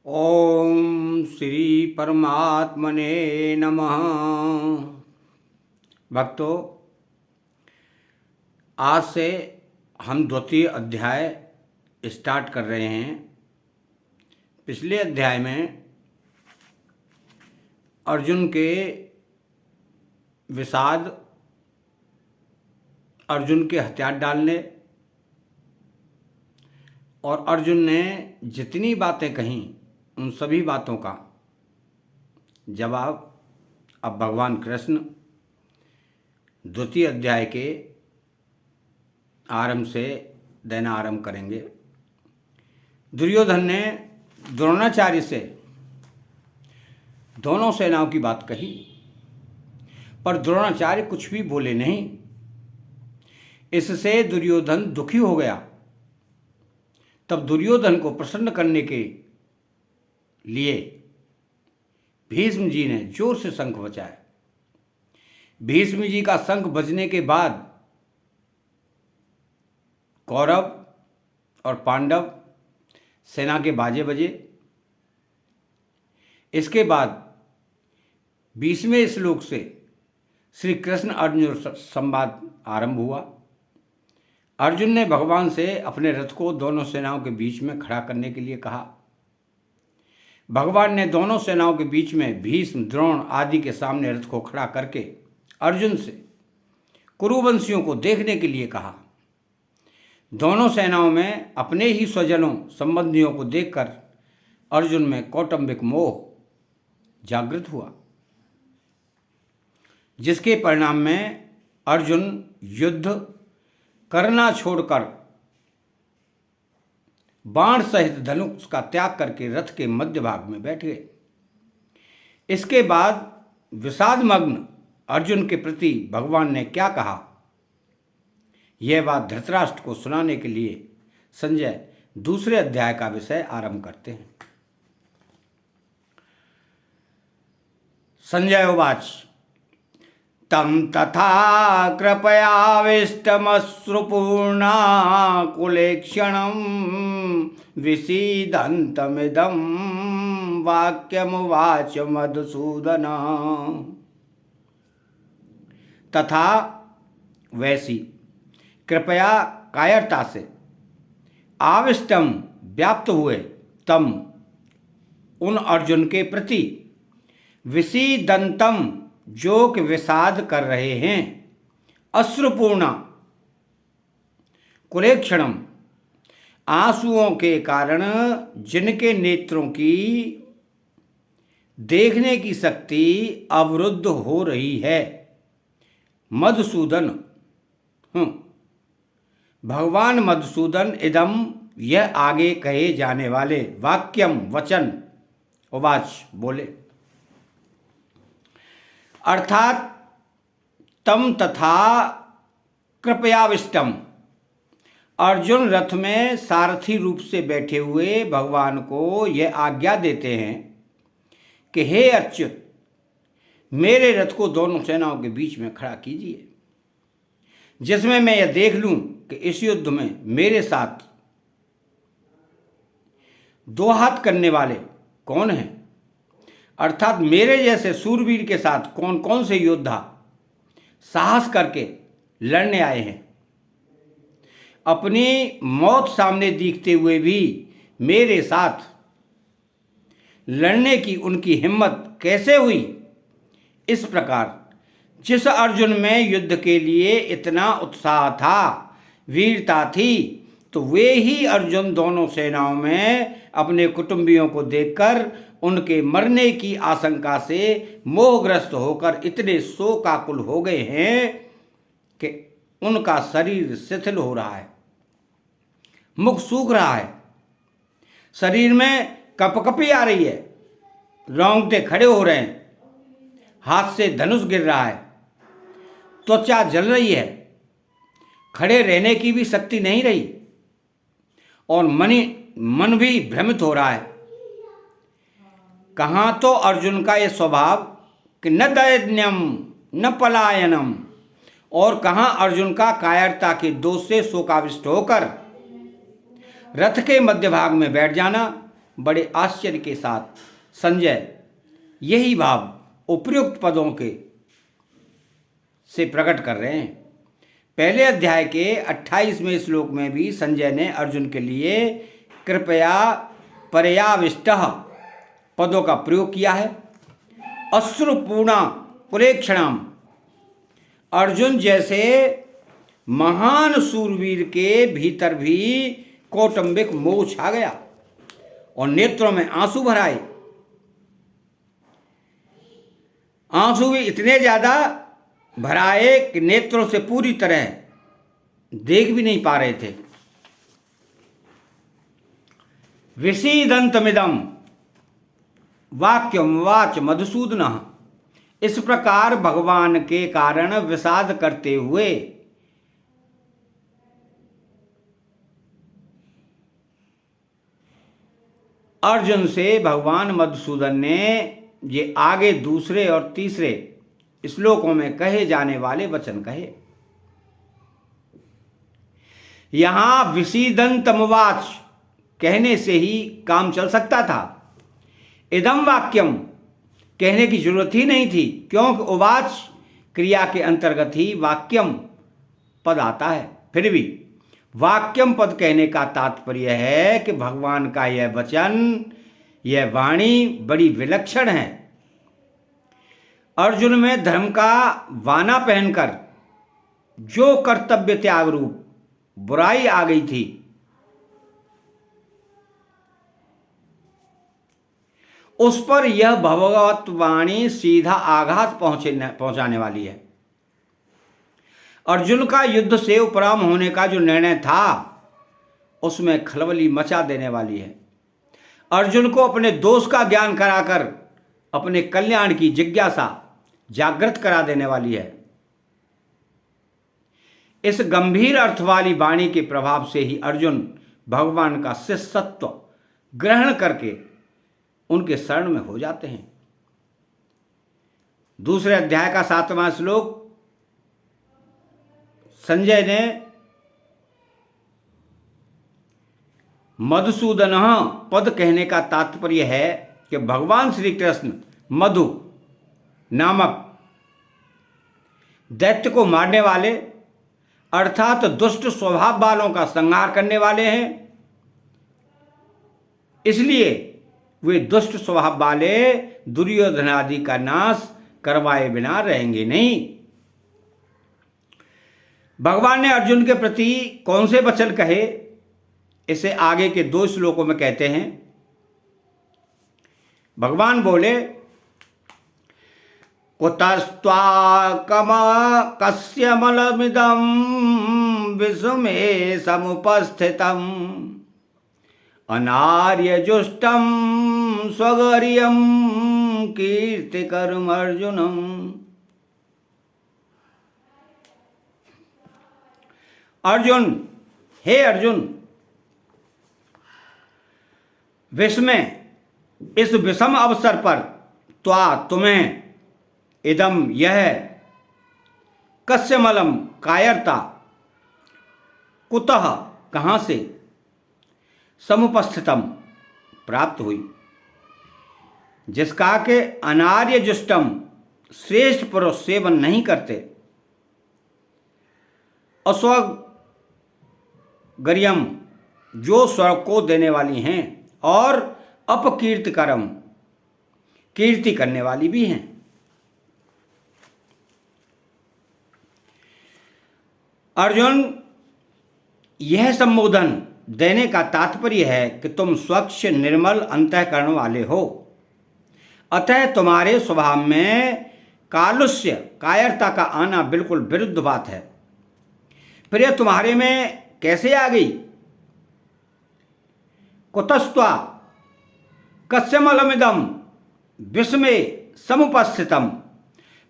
ओम श्री परमात्मने नमः। भक्तों, आज से हम द्वितीय अध्याय स्टार्ट कर रहे हैं। पिछले अध्याय में अर्जुन के विषाद, अर्जुन के हथियार डालने और अर्जुन ने जितनी बातें कहीं उन सभी बातों का जवाब अब भगवान कृष्ण द्वितीय अध्याय के आरंभ से देना आरंभ करेंगे। दुर्योधन ने द्रोणाचार्य से दोनों सेनाओं की बात कही, पर द्रोणाचार्य कुछ भी बोले नहीं। इससे दुर्योधन दुखी हो गया। तब दुर्योधन को प्रसन्न करने के लिए भीष्म जी ने जोर से शंख बजाया। भीष्म जी का शंख बजने के बाद कौरव और पांडव सेना के बाजे बजे। इसके बाद 20वें श्लोक से श्री कृष्ण अर्जुन संवाद आरंभ हुआ। अर्जुन ने भगवान से अपने रथ को दोनों सेनाओं के बीच में खड़ा करने के लिए कहा। भगवान ने दोनों सेनाओं के बीच में भीष्म, द्रोण आदि के सामने रथ को खड़ा करके अर्जुन से कुरुवंशियों को देखने के लिए कहा। दोनों सेनाओं में अपने ही स्वजनों संबंधियों को देखकर अर्जुन में कौटुंबिक मोह जागृत हुआ, जिसके परिणाम में अर्जुन युद्ध करना छोड़कर बाण सहित धनुष का त्याग करके रथ के मध्य भाग में बैठ गए। इसके बाद विषादमग्न अर्जुन के प्रति भगवान ने क्या कहा, यह बात धृतराष्ट्र को सुनाने के लिए संजय दूसरे अध्याय का विषय आरंभ करते हैं। संजय उवाच तं तथा कृपयाविष्टमश्रुपूर्णाकुलेक्षणं विषीदन्तमिदं वाक्यमुवाच मधुसूदन। तथा वैसी कृपया कायरता से आविष्टम व्याप्त हुए तम उन अर्जुन के प्रति विषीदंतम जो कि विषाद कर रहे हैं, अश्रुपूर्णा कुलेक्षणम आंसुओं के कारण जिनके नेत्रों की देखने की शक्ति अवरुद्ध हो रही है, मधुसूदन भगवान मधुसूदन इदम यह आगे कहे जाने वाले वाक्यम वचन उवाच बोले, अर्थात तम तथा कृपयाविष्टम अर्जुन रथ में सारथी रूप से बैठे हुए भगवान को यह आज्ञा देते हैं कि हे अच्युत, मेरे रथ को दोनों सेनाओं के बीच में खड़ा कीजिए, जिसमें मैं यह देख लूं कि इस युद्ध में मेरे साथ दो हाथ करने वाले कौन हैं, अर्थात मेरे जैसे सूरवीर के साथ कौन कौन से योद्धा साहस करके लड़ने आए हैं। अपनी मौत सामने दिखते हुए भी मेरे साथ लड़ने की उनकी हिम्मत कैसे हुई। इस प्रकार जिस अर्जुन में युद्ध के लिए इतना उत्साह था, वीरता थी, तो वे ही अर्जुन दोनों सेनाओं में अपने कुटुंबियों को देखकर उनके मरने की आशंका से मोहग्रस्त होकर इतने शोकाकुल हो गए हैं कि उनका शरीर शिथिल हो रहा है, मुख सूख रहा है, शरीर में कपकपी आ रही है, रोंगटे खड़े हो रहे हैं, हाथ से धनुष गिर रहा है, त्वचा जल रही है, खड़े रहने की भी शक्ति नहीं रही और मन भी भ्रमित हो रहा है। कहाँ तो अर्जुन का ये स्वभाव कि न दैन्यम न पलायनम, और कहाँ अर्जुन का कायरता के दोष से शोकाविष्ट होकर रथ के मध्य भाग में बैठ जाना बड़े आश्चर्य के साथ संजय यही भाव उपर्युक्त पदों के से प्रकट कर रहे हैं। पहले अध्याय के 28वें श्लोक में भी संजय ने अर्जुन के लिए कृपया पर्याविष्टः पदों का प्रयोग किया है। अश्रुपूर्णा कुलेक्षणाम, अर्जुन जैसे महान सूरवीर के भीतर भी कौटुंबिक मोह छा गया और नेत्रों में आंसू भराए। आंसू भी इतने ज्यादा भराए कि नेत्रों से पूरी तरह देख भी नहीं पा रहे थे। विषीदंतमिदं वाक्यम वाच मधुसूदन, इस प्रकार भगवान के कारण विषाद करते हुए अर्जुन से भगवान मधुसूदन ने ये आगे दूसरे और तीसरे श्लोकों में कहे जाने वाले वचन कहे। यहां विषीदंतमवाच कहने से ही काम चल सकता था। इदम वाक्यम कहने की जरूरत ही नहीं थी, क्योंकि उवाच क्रिया के अंतर्गत ही वाक्यम पद आता है। फिर भी वाक्यम पद कहने का तात्पर्य है कि भगवान का यह वचन, यह वाणी बड़ी विलक्षण है। अर्जुन में धर्म का वाना पहनकर जो कर्तव्य त्याग रूप बुराई आ गई थी, उस पर यह भगवत वाणी सीधा आघात पहुंचाने वाली है। अर्जुन का युद्ध से उपराम होने का जो निर्णय था, उसमें खलबली मचा देने वाली है। अर्जुन को अपने दोष का ज्ञान कराकर अपने कल्याण की जिज्ञासा जागृत करा देने वाली है। इस गंभीर अर्थ वाली वाणी के प्रभाव से ही अर्जुन भगवान का शिष्यत्व ग्रहण करके उनके शरण में हो जाते हैं। दूसरे अध्याय का 7वां श्लोक संजय ने मधुसूदन पद कहने का तात्पर्य है कि भगवान श्री कृष्ण मधु नामक दैत्य को मारने वाले, अर्थात दुष्ट स्वभाव वालों का संहार करने वाले हैं। इसलिए वे दुष्ट स्वभाव वाले दुर्योधन आदि का नाश करवाए बिना रहेंगे नहीं। भगवान ने अर्जुन के प्रति कौन से वचन कहे, इसे आगे के 2 श्लोकों में कहते हैं। भगवान बोले, कुतस्त्वाकम कस्यमलमिदं विषमे समुपस्थितम् अनार्यजुष्टं स्वगर्यं कीर्तिकरम् अर्जुनम्। अर्जुन, हे अर्जुन, विषम इस विषम अवसर पर तुम्हें इदम यह कस्यमलम कायरता कुतः कहाँ से समुपस्थितम प्राप्त हुई, जिसका के अनार्य जुष्टम श्रेष्ठ पुरुष सेवन नहीं करते, अस्वगर्यम जो स्वर्ग को देने वाली हैं और अपकीर्तिकरम कीर्ति करने वाली भी हैं। अर्जुन, यह संबोधन देने का तात्पर्य है कि तुम स्वच्छ निर्मल अंतःकरण वाले हो, अतः तुम्हारे स्वभाव में कालुष्य कायरता का आना बिल्कुल विरुद्ध बात है। फिर यह तुम्हारे में कैसे आ गई? कुतस्त्वा कस्यमलमिदम विषमे समुपस्थितम।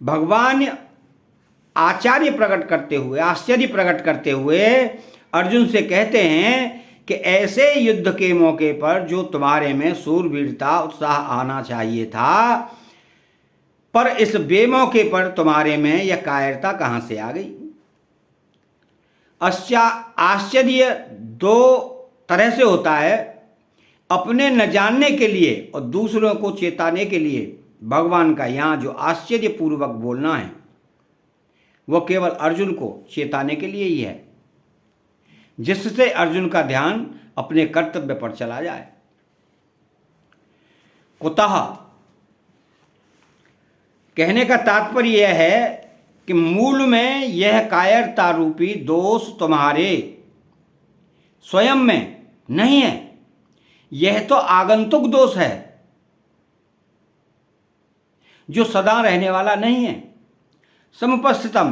भगवान आश्चर्य प्रकट करते हुए अर्जुन से कहते हैं कि ऐसे युद्ध के मौके पर जो तुम्हारे में शूरवीरता उत्साह आना चाहिए था, पर इस बेमौके पर तुम्हारे में यह कायरता कहां से आ गई? आश्चर्य 2 तरह से होता है। अपने न जानने के लिए और दूसरों को चेताने के लिए भगवान का यहाँ जो आश्चर्यपूर्वक बोलना है वह केवल अर्जुन को चेताने के लिए ही है, जिससे अर्जुन का ध्यान अपने कर्तव्य पर चला जाए। कुतः कहने का तात्पर्य यह है कि मूल में यह कायरता रूपी दोष तुम्हारे स्वयं में नहीं है, यह तो आगंतुक दोष है जो सदा रहने वाला नहीं है। समुपस्थितम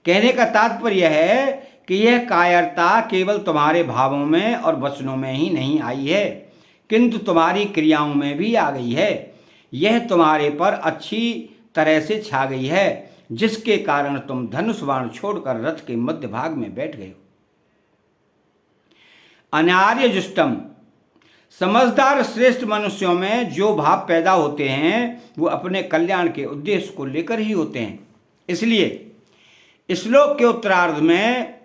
कहने का तात्पर्य है कि यह कायरता केवल तुम्हारे भावों में और वचनों में ही नहीं आई है, किंतु तुम्हारी क्रियाओं में भी आ गई है। यह तुम्हारे पर अच्छी तरह से छा गई है, जिसके कारण तुम धनुष बाण छोड़कर रथ के मध्य भाग में बैठ गए हो। अनार्य जुष्टम समझदार श्रेष्ठ मनुष्यों में जो भाव पैदा होते हैं वो अपने कल्याण के उद्देश्य को लेकर ही होते हैं। इसलिए श्लोक के उत्तरार्ध में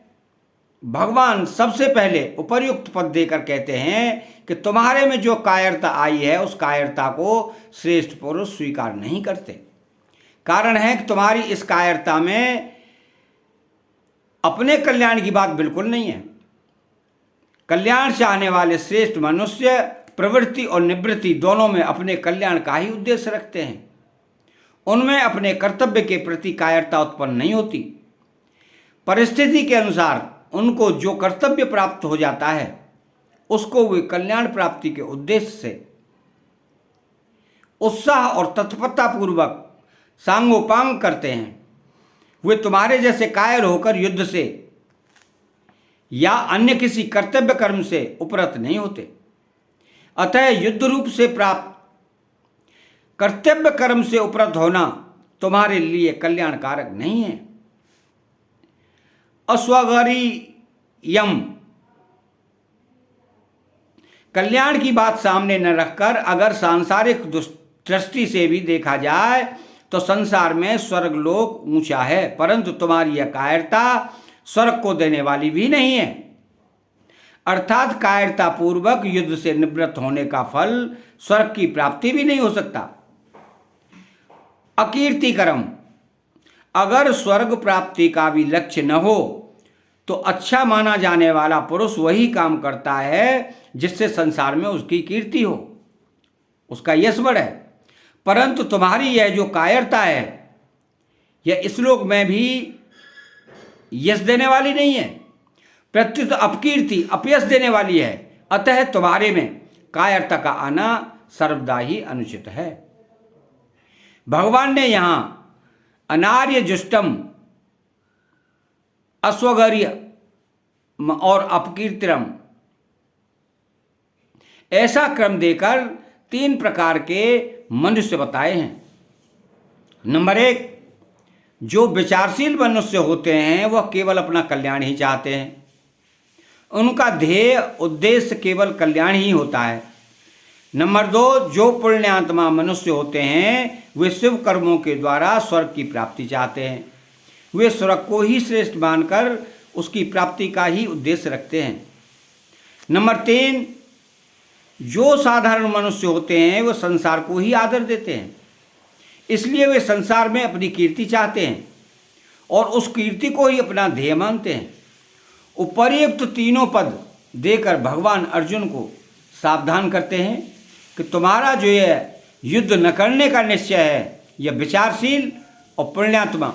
भगवान सबसे पहले उपर्युक्त पद देकर कहते हैं कि तुम्हारे में जो कायरता आई है उस कायरता को श्रेष्ठ पुरुष स्वीकार नहीं करते। कारण है कि तुम्हारी इस कायरता में अपने कल्याण की बात बिल्कुल नहीं है। कल्याण चाहने वाले श्रेष्ठ मनुष्य प्रवृत्ति और निवृत्ति दोनों में अपने कल्याण का ही उद्देश्य रखते हैं। उनमें अपने कर्तव्य के प्रति कायरता उत्पन्न नहीं होती। परिस्थिति के अनुसार उनको जो कर्तव्य प्राप्त हो जाता है उसको वे कल्याण प्राप्ति के उद्देश्य से उत्साह और तत्परता पूर्वक सांगोपांग करते हैं। वे तुम्हारे जैसे कायर होकर युद्ध से या अन्य किसी कर्तव्य कर्म से उपरत नहीं होते। अतः युद्ध रूप से प्राप्त कर्तव्य कर्म से उपरत होना तुम्हारे लिए कल्याणकारक नहीं है। अस्वगरीयम कल्याण की बात सामने न रखकर अगर सांसारिक दृष्टि से भी देखा जाए तो संसार में स्वर्ग लोक ऊंचा है, परंतु तुम्हारी यह कायरता स्वर्ग को देने वाली भी नहीं है। अर्थात कायरता पूर्वक युद्ध से निवृत्त होने का फल स्वर्ग की प्राप्ति भी नहीं हो सकता। अकीर्तिकरम अगर स्वर्ग प्राप्ति का भी लक्ष्य न हो तो अच्छा माना जाने वाला पुरुष वही काम करता है जिससे संसार में उसकी कीर्ति हो, उसका यश बढ़े। परंतु तुम्हारी यह जो कायरता है यह इस लोक में भी यश देने वाली नहीं है, प्रत्युत अपकीर्ति अपयश देने वाली है। अतः तुम्हारे में कायरता का आना सर्वदा ही अनुचित है। भगवान ने यहां अनार्य जुष्टम अस्वगर्य और अपकीर्तिरम ऐसा क्रम देकर 3 प्रकार के मनुष्य बताए हैं। नंबर 1, जो विचारशील मनुष्य होते हैं वह केवल अपना कल्याण ही चाहते हैं, उनका ध्येय उद्देश्य केवल कल्याण ही होता है। नंबर 2, जो पुण्यात्मा मनुष्य होते हैं वे शुभ कर्मों के द्वारा स्वर्ग की प्राप्ति चाहते हैं, वे स्वर्ग को ही श्रेष्ठ मानकर उसकी प्राप्ति का ही उद्देश्य रखते हैं। नंबर 3, जो साधारण मनुष्य होते हैं वो संसार को ही आदर देते हैं, इसलिए वे संसार में अपनी कीर्ति चाहते हैं और उस कीर्ति को ही अपना ध्येय मानते हैं। उपर्युक्त तीनों पद देकर भगवान अर्जुन को सावधान करते हैं कि तुम्हारा जो यह युद्ध न करने का निश्चय है यह विचारशील और पुण्यात्मा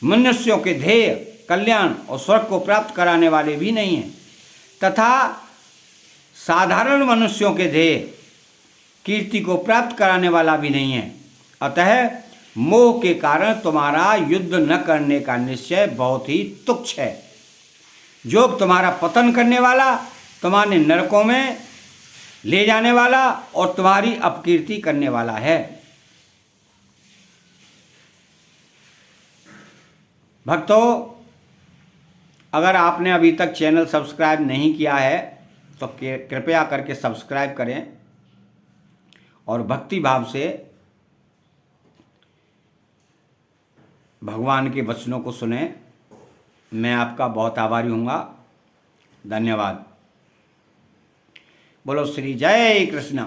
मनुष्यों के ध्येय कल्याण और स्वर्ग को प्राप्त कराने वाले भी नहीं हैं, तथा साधारण मनुष्यों के ध्येय कीर्ति को प्राप्त कराने वाला भी नहीं है। अतः मोह के कारण तुम्हारा युद्ध न करने का निश्चय बहुत ही तुच्छ है, जो तुम्हारा पतन करने वाला, तुम्हारे नरकों में ले जाने वाला और तुम्हारी अपकीर्ति करने वाला है। भक्तों, अगर आपने अभी तक चैनल सब्सक्राइब नहीं किया है तो कृपया करके सब्सक्राइब करें और भक्ति भाव से भगवान के वचनों को सुने। मैं आपका बहुत आभारी हूँगा। धन्यवाद। बोलो श्री जय कृष्णा।